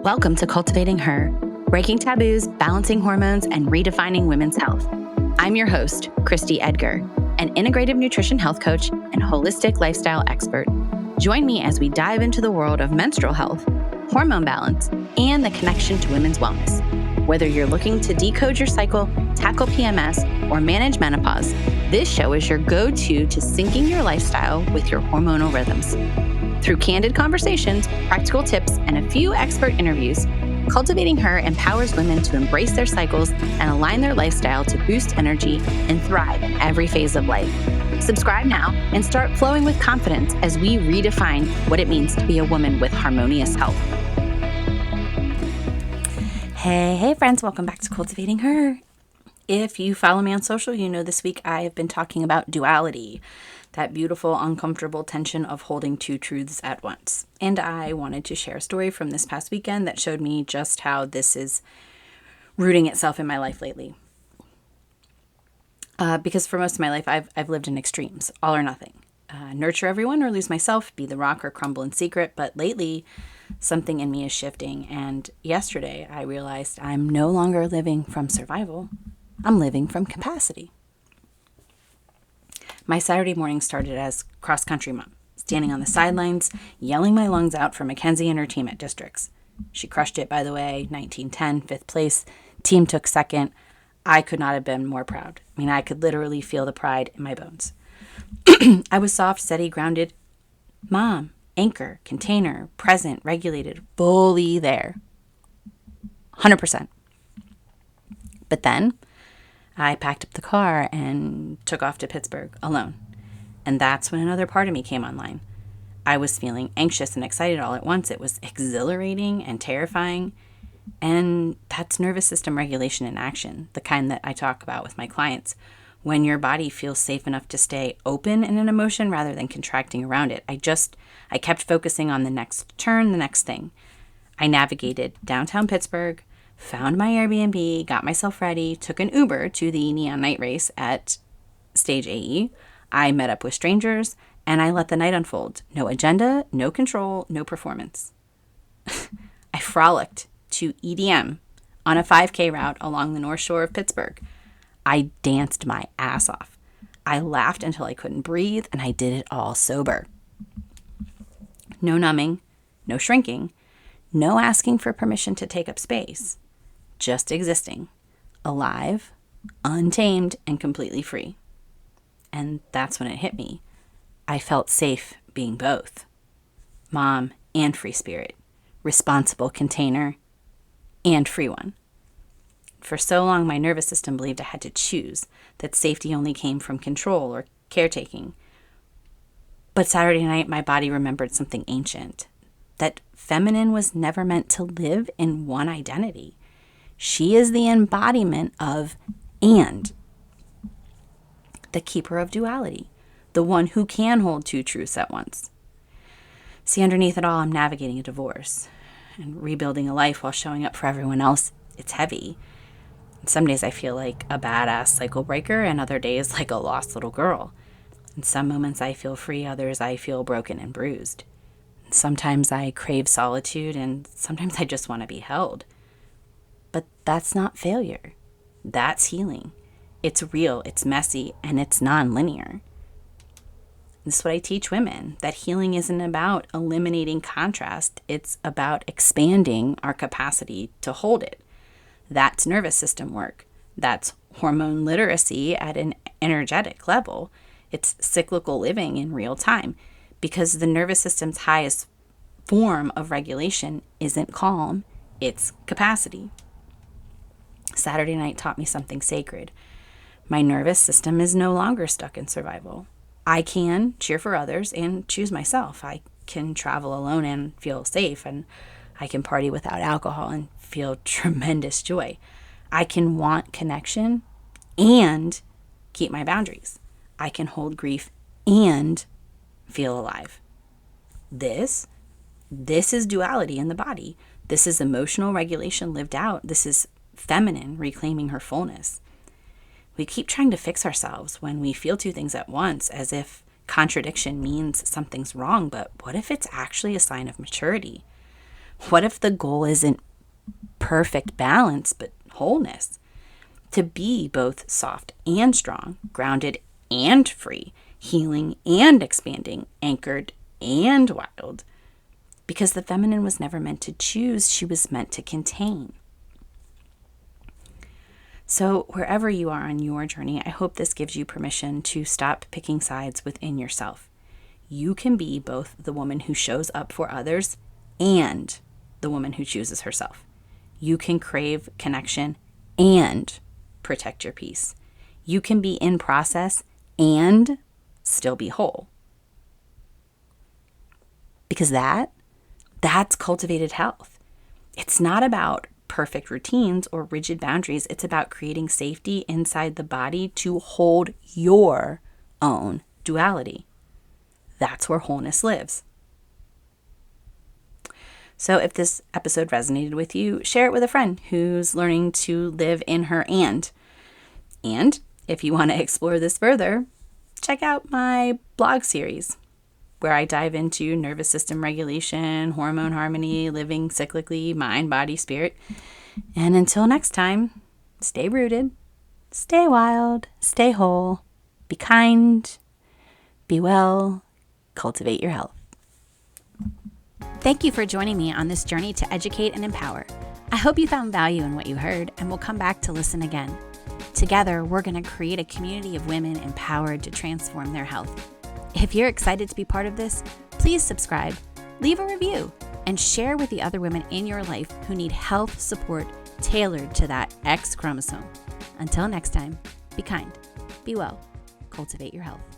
Welcome to Cultivating Her, breaking taboos, balancing hormones, and redefining women's health. I'm your host, Kristy Edgar, an integrative nutrition health coach and holistic lifestyle expert. Join me as we dive into the world of menstrual health, hormone balance, and the connection to women's wellness. Whether you're looking to decode your cycle, tackle PMS, or manage menopause, this show is your go-to to syncing your lifestyle with your hormonal rhythms. Through candid conversations, practical tips, and a few expert interviews, Cultivating Her empowers women to embrace their cycles and align their lifestyle to boost energy and thrive in every phase of life. Subscribe now and start flowing with confidence as we redefine what it means to be a woman with harmonious health. Hey friends, welcome back to Cultivating Her. If you follow me on social, you know this week I have been talking about duality, that beautiful, uncomfortable tension of holding two truths at once. And I wanted to share a story from this past weekend that showed me just how this is rooting itself in my life lately. Because for most of my life, I've lived in extremes, all or nothing. Nurture everyone or lose myself, be the rock or crumble in secret. But lately, something in me is shifting. And yesterday, I realized I'm no longer living from survival. I'm living from capacity. My Saturday morning started as cross-country mom, standing on the sidelines, yelling my lungs out for Mackenzie Entertainment Districts. She crushed it, by the way, 1910, fifth place. Team took second. I could not have been more proud. I mean, I could literally feel the pride in my bones. I was soft, steady, grounded. Mom, anchor, container, present, regulated, fully there. 100%. But then I packed up the car and took off to Pittsburgh alone. And that's when another part of me came online. I was feeling anxious and excited all at once. It was exhilarating and terrifying. And that's nervous system regulation in action, the kind that I talk about with my clients. When your body feels safe enough to stay open in an emotion rather than contracting around it. I kept focusing on the next turn, the next thing. I navigated downtown Pittsburgh, found my Airbnb, got myself ready, took an Uber to the Neon Night Race at Stage AE. I met up with strangers, and I let the night unfold. No agenda, no control, no performance. I frolicked to EDM on a 5K route along the North Shore of Pittsburgh. I danced my ass off. I laughed until I couldn't breathe, and I did it all sober. No numbing, no shrinking, no asking for permission to take up space. Just existing, alive, untamed, and completely free. And that's when it hit me. I felt safe being both. Mom and free spirit. Responsible container and free one. For so long, my nervous system believed I had to choose, that safety only came from control or caretaking. But Saturday night, my body remembered something ancient, that feminine was never meant to live in one identity. She is the embodiment of and, the keeper of duality, the one who can hold two truths at once. See, underneath it all, I'm navigating a divorce and rebuilding a life while showing up for everyone else. It's heavy. Some days I feel like a badass cycle breaker, and other days like a lost little girl. In some moments I feel free, others I feel broken and bruised. Sometimes I crave solitude, and sometimes I just want to be held. But that's not failure. That's healing. It's real, it's messy, and it's non-linear. This is what I teach women, that healing isn't about eliminating contrast. It's about expanding our capacity to hold it. That's nervous system work. That's hormone literacy at an energetic level. It's cyclical living in real time, because the nervous system's highest form of regulation isn't calm, it's capacity. Saturday night taught me something sacred. My nervous system is no longer stuck in survival. I can cheer for others and choose myself. I can travel alone and feel safe, and I can party without alcohol and feel tremendous joy. I can want connection and keep my boundaries. I can hold grief and feel alive. This is duality in the body. This is emotional regulation lived out. This is feminine reclaiming her fullness. We keep trying to fix ourselves when we feel two things at once, as if contradiction means something's wrong. But what if it's actually a sign of maturity? What if the goal isn't perfect balance, but wholeness? To be both soft and strong, grounded and free, healing and expanding, anchored and wild. Because the feminine was never meant to choose, she was meant to contain. So wherever you are on your journey, I hope this gives you permission to stop picking sides within yourself. You can be both the woman who shows up for others and the woman who chooses herself. You can crave connection and protect your peace. You can be in process and still be whole. Because that's cultivated health. It's not about perfect routines or rigid boundaries. It's about creating safety inside the body to hold your own duality. That's where wholeness lives. So if this episode resonated with you, share it with a friend who's learning to live in her and. And if you want to explore this further, check out my blog series where I dive into nervous system regulation, hormone harmony, living cyclically, mind, body, spirit. And until next time, stay rooted, stay wild, stay whole, be kind, be well, cultivate your health. Thank you for joining me on this journey to educate and empower. I hope you found value in what you heard and will come back to listen again. Together, we're going to create a community of women empowered to transform their health. If you're excited to be part of this, please subscribe, leave a review, and share with the other women in your life who need health support tailored to that X chromosome. Until next time, be kind, be well, cultivate your health.